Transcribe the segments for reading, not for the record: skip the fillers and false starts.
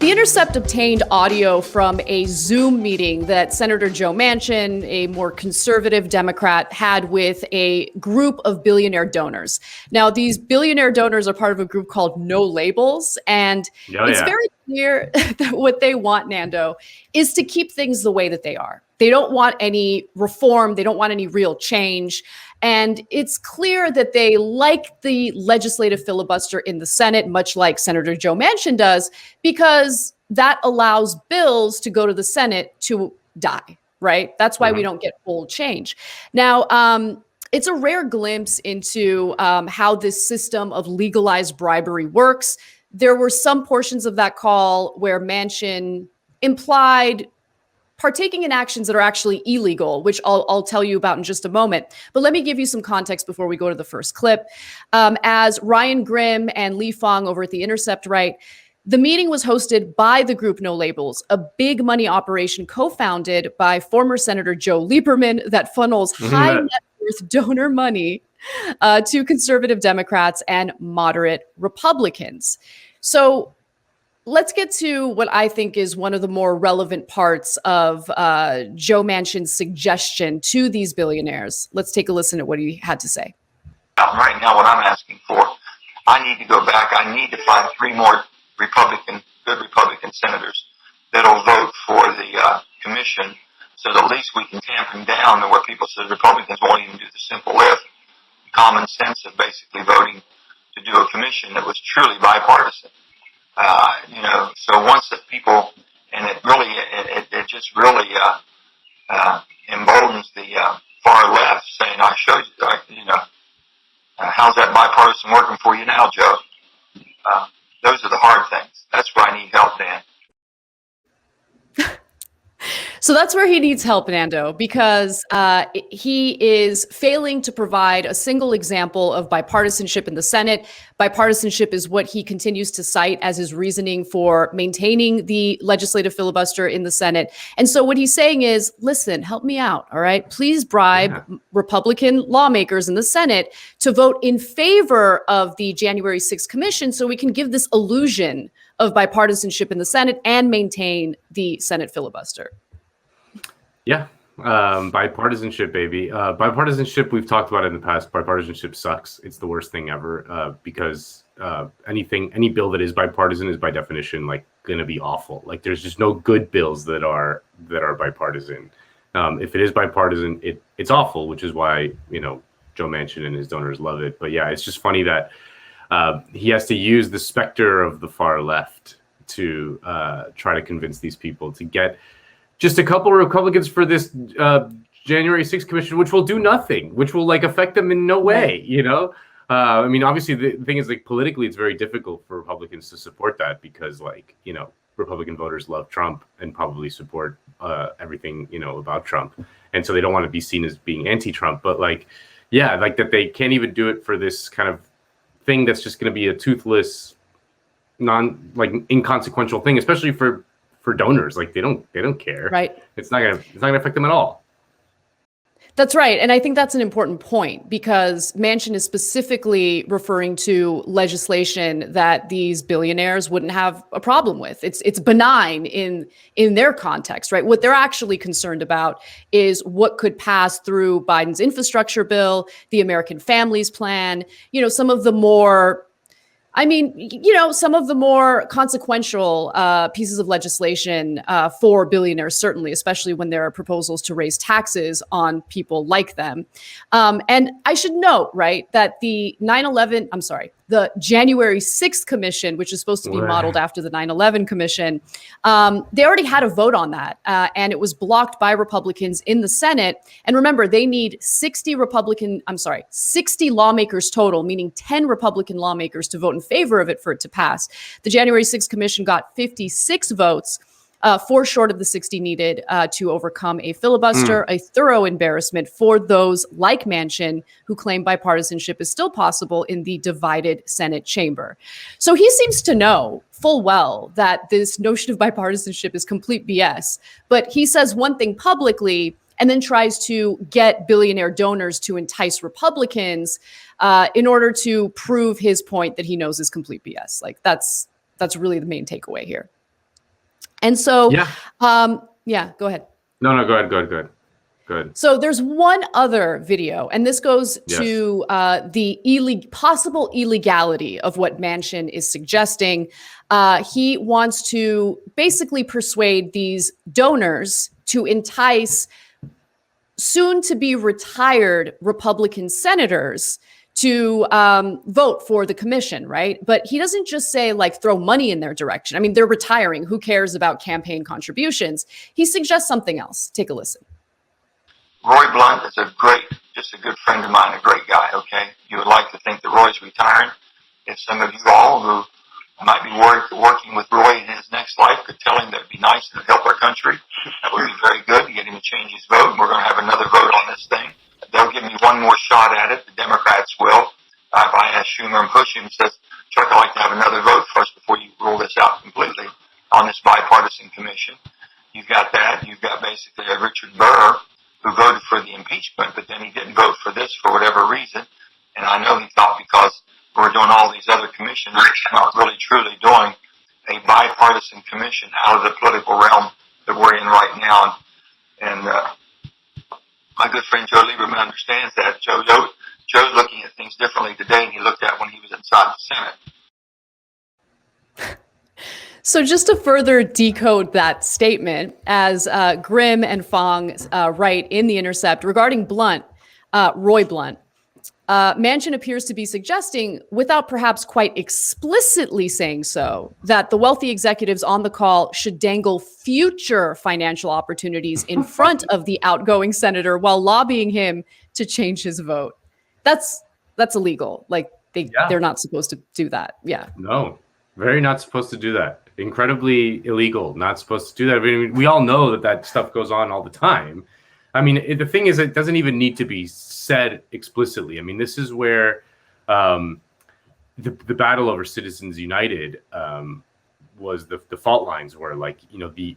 The Intercept obtained audio from a Zoom meeting that Senator Joe Manchin, a more conservative Democrat, had with a group of billionaire donors. Now, these billionaire donors are part of a group called No Labels, and it's very clear that what they want, Nando, is to keep things the way that they are. They don't want any reform. They don't want any real change. And it's clear that they like the legislative filibuster in the Senate, much like Senator Joe Manchin does, because that allows bills to go to the Senate to die, right? That's why we don't get full change. Now, it's a rare glimpse into how this system of legalized bribery works. There were some portions of that call where Manchin implied partaking in actions that are actually illegal, which I'll tell you about in just a moment. But let me give you some context before we go to the first clip. As Ryan Grimm and Lee Fong over at The Intercept write, the meeting was hosted by the group No Labels, a big money operation co-founded by former Senator Joe Lieberman that funnels high net worth donor money to conservative Democrats and moderate Republicans. So let's get to what I think is one of the more relevant parts of Joe Manchin's suggestion to these billionaires. Let's take a listen at what he had to say. Right now, what I'm asking for, I need to go back. I need to find 3 more good Republican senators that'll vote for the commission, so that at least we can tamp down to what people say Republicans won't even do the simple lift, common sense of basically voting to do a commission that was truly bipartisan. So once the people, and it just really emboldens the far left, saying, "I showed you, how's that bipartisan working for you now, Joe?" Those are the hard things. That's where I need help, Dan. So that's where he needs help, Nando, because he is failing to provide a single example of bipartisanship in the Senate. Bipartisanship is what he continues to cite as his reasoning for maintaining the legislative filibuster in the Senate. And so what he's saying is, listen, help me out, all right? Please bribe Republican lawmakers in the Senate to vote in favor of the January 6th commission so we can give this illusion of bipartisanship in the Senate and maintain the Senate filibuster. Yeah, bipartisanship, baby. Bipartisanship, we've talked about it in the past. Bipartisanship sucks. It's the worst thing ever because any bill that is bipartisan is by definition like going to be awful. Like there's just no good bills that are bipartisan. If it is bipartisan, it's awful, which is why Joe Manchin and his donors love it. But yeah, it's just funny that he has to use the specter of the far left to try to convince these people to get just a couple of Republicans for this January 6th commission, which will do nothing, which will affect them in no way, I mean, obviously the thing is politically it's very difficult for Republicans to support that because Republican voters love Trump and probably support everything, about Trump. And so they don't want to be seen as being anti-Trump, but that they can't even do it for this kind of thing that's just going to be a toothless, inconsequential thing, especially for donors. They don't care. Right. It's not gonna affect them at all. That's right. And I think that's an important point because Manchin is specifically referring to legislation that these billionaires wouldn't have a problem with. It's benign in their context, right? What they're actually concerned about is what could pass through Biden's infrastructure bill, the American Families Plan, some of the more some of the more consequential pieces of legislation for billionaires, certainly, especially when there are proposals to raise taxes on people like them. And I should note, right, that the January 6th commission, which is supposed to be modeled after the 9/11 commission, they already had a vote on that. And it was blocked by Republicans in the Senate. And remember, they need 60 lawmakers total, meaning 10 Republican lawmakers to vote in favor of it for it to pass. The January 6th commission got 56 votes. 4 short of the 60 needed to overcome a filibuster, a thorough embarrassment for those like Manchin who claim bipartisanship is still possible in the divided Senate chamber. So he seems to know full well that this notion of bipartisanship is complete BS, but he says one thing publicly and then tries to get billionaire donors to entice Republicans in order to prove his point that he knows is complete BS. That's really the main takeaway here. And so, Yeah. yeah, go ahead. No, go ahead. Good. So there's one other video, and this goes Yes. to the possible illegality of what Manchin is suggesting. He wants to basically persuade these donors to entice soon-to-be retired Republican senators to vote for the commission, right? But he doesn't just say, like, throw money in their direction. I mean, they're retiring. Who cares about campaign contributions? He suggests something else. Take a listen. Roy Blunt is just a good friend of mine, a great guy, okay? You would like to think that Roy's retiring. If some of you all who might be working with Roy in his next life could tell him that it'd be nice to help our country, that would be very good to get him to change his vote. And we're going to have another vote on this thing. They'll give me one more shot at it. The Democrats will. If I ask Schumer and push him, says, Chuck, I'd like to have another vote first before you rule this out completely on this bipartisan commission. You've got that. You've got basically a Richard Burr who voted for the impeachment, but then he didn't vote for this for whatever reason. And I know he thought because we're doing all these other commissions, it's not really truly doing a bipartisan commission out of the political realm that we're in right now. And my good friend Joe Lieberman understands that. Joe's looking at things differently today than he looked at when he was inside the Senate. So just to further decode that statement, as Grimm and Fong write in The Intercept regarding Roy Blunt, Manchin appears to be suggesting, without perhaps quite explicitly saying so, that the wealthy executives on the call should dangle future financial opportunities in front of the outgoing senator while lobbying him to change his vote. That's illegal. Like they're not supposed to do that. Yeah. No, very not supposed to do that. Incredibly illegal. Not supposed to do that. I mean, we all know that stuff goes on all the time. I mean, the thing is, it doesn't even need to be said explicitly. I mean, this is where the battle over Citizens United was the fault lines were, like, you know, the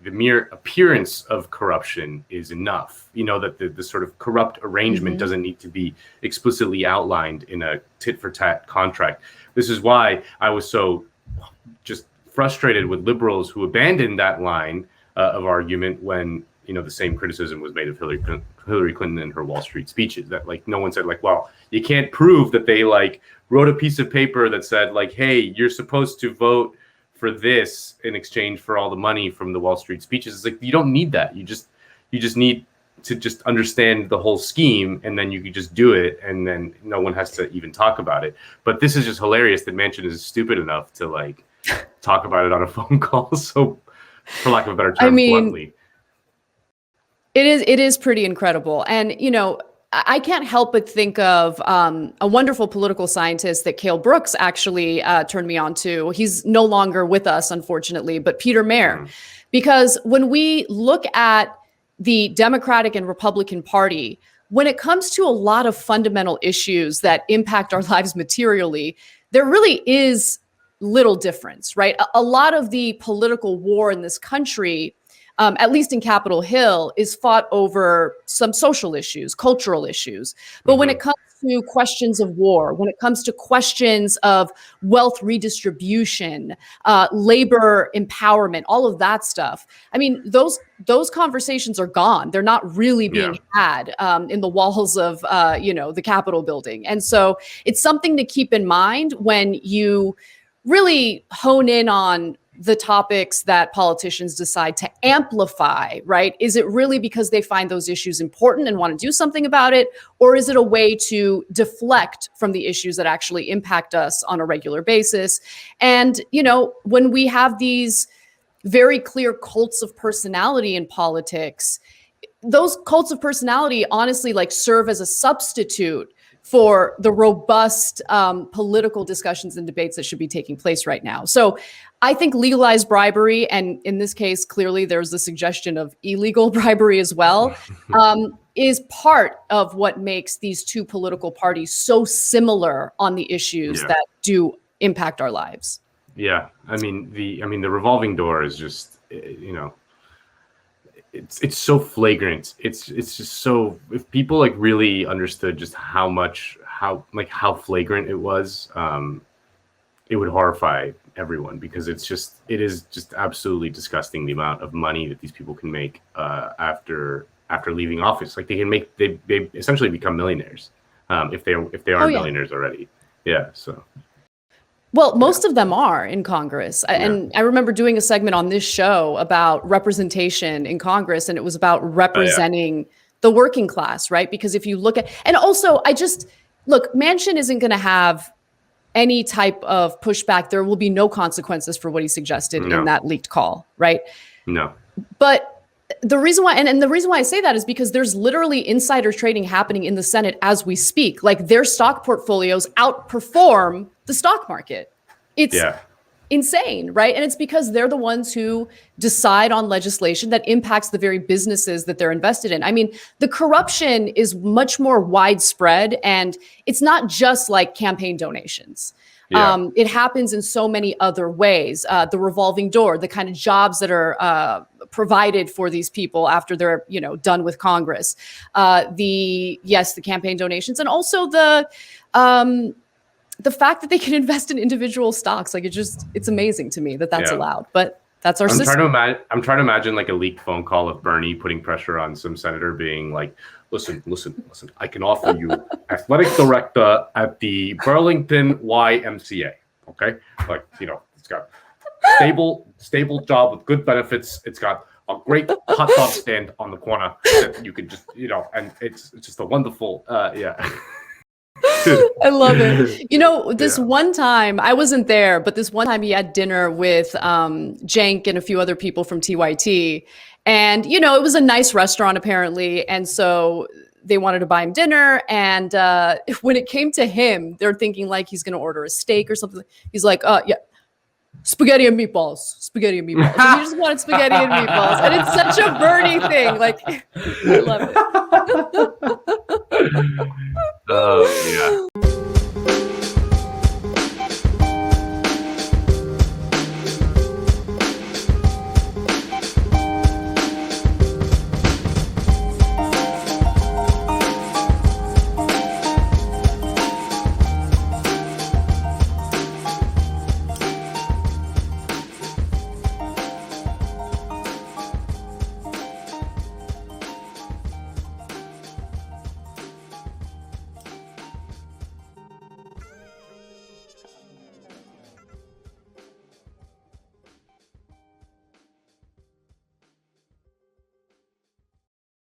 mere appearance of corruption is enough. You know, that the sort of corrupt arrangement doesn't need to be explicitly outlined in a tit-for-tat contract. This is why I was so just frustrated with liberals who abandoned that line of argument when, you know, the same criticism was made of Hillary Clinton and her Wall Street speeches, that, like, no one said, like, well, you can't prove that they, like, wrote a piece of paper that said, like, hey, you're supposed to vote for this in exchange for all the money from the Wall Street speeches. It's like, you don't need that. You just need to just understand the whole scheme, and then you can just do it, and then no one has to even talk about it. But this is just hilarious that Manchin is stupid enough to, like, talk about it on a phone call. So, for lack of a better term, bluntly. It is pretty incredible. And, you know, I can't help but think of a wonderful political scientist that Cale Brooks actually turned me on to. He's no longer with us, unfortunately, but Peter Mayer. Because when we look at the Democratic and Republican Party, when it comes to a lot of fundamental issues that impact our lives materially, there really is little difference, right? A lot of the political war in this country, at least in Capitol Hill, is fought over some social issues, cultural issues. But when it comes to questions of war, when it comes to questions of wealth redistribution, labor empowerment, all of that stuff, I mean, those conversations are gone. They're not really being had in the walls of, the Capitol building. And so it's something to keep in mind when you really hone in on the topics that politicians decide to amplify, right? Is it really because they find those issues important and want to do something about it? Or is it a way to deflect from the issues that actually impact us on a regular basis? And, you know, when we have these very clear cults of personality in politics, those cults of personality honestly, like, serve as a substitute for the robust political discussions and debates that should be taking place right now. So I think legalized bribery, and in this case, clearly there's the suggestion of illegal bribery as well, is part of what makes these two political parties so similar on the issues that do impact our lives. Yeah, I mean the revolving door is just, you know, it's so flagrant. It's just so, if people, like, really understood just how flagrant it was, it would horrify everyone, because it is just absolutely disgusting the amount of money that these people can make after leaving office. Like they essentially become millionaires if they aren't millionaires already. Yeah. So. Well, most of them are in Congress. And I remember doing a segment on this show about representation in Congress, and it was about representing the working class, right? Because if you look at, and also look, Manchin isn't going to have any type of pushback. There will be no consequences for what he suggested in that leaked call, right? No. But the reason why, and the reason why I say that is because there's literally insider trading happening in the Senate as we speak. Like, their stock portfolios outperform the stock market. It's insane, right? And it's because they're the ones who decide on legislation that impacts the very businesses that they're invested in. I mean, the corruption is much more widespread, and it's not just like campaign donations. It happens in so many other ways. The revolving door, the kind of jobs that are provided for these people after they're, done with Congress. The campaign donations, and also the fact that they can invest in individual stocks. Like, it's amazing to me that that's allowed. But that's our system. I'm trying to imagine like a leaked phone call of Bernie putting pressure on some senator, being like, listen, I can offer you athletic director at the Burlington YMCA. Okay. Like, it's got stable job with good benefits. It's got a great hot dog stand on the corner that you could just, and it's just a wonderful, I love it. This one time, I wasn't there, but this one time he had dinner with Cenk and a few other people from TYT. And, it was a nice restaurant, apparently. And so they wanted to buy him dinner. And when it came to him, they're thinking like he's going to order a steak or something. He's like, spaghetti and meatballs. And he just wanted spaghetti and meatballs. And it's such a Bernie thing. Like, I love it. Oh, yeah.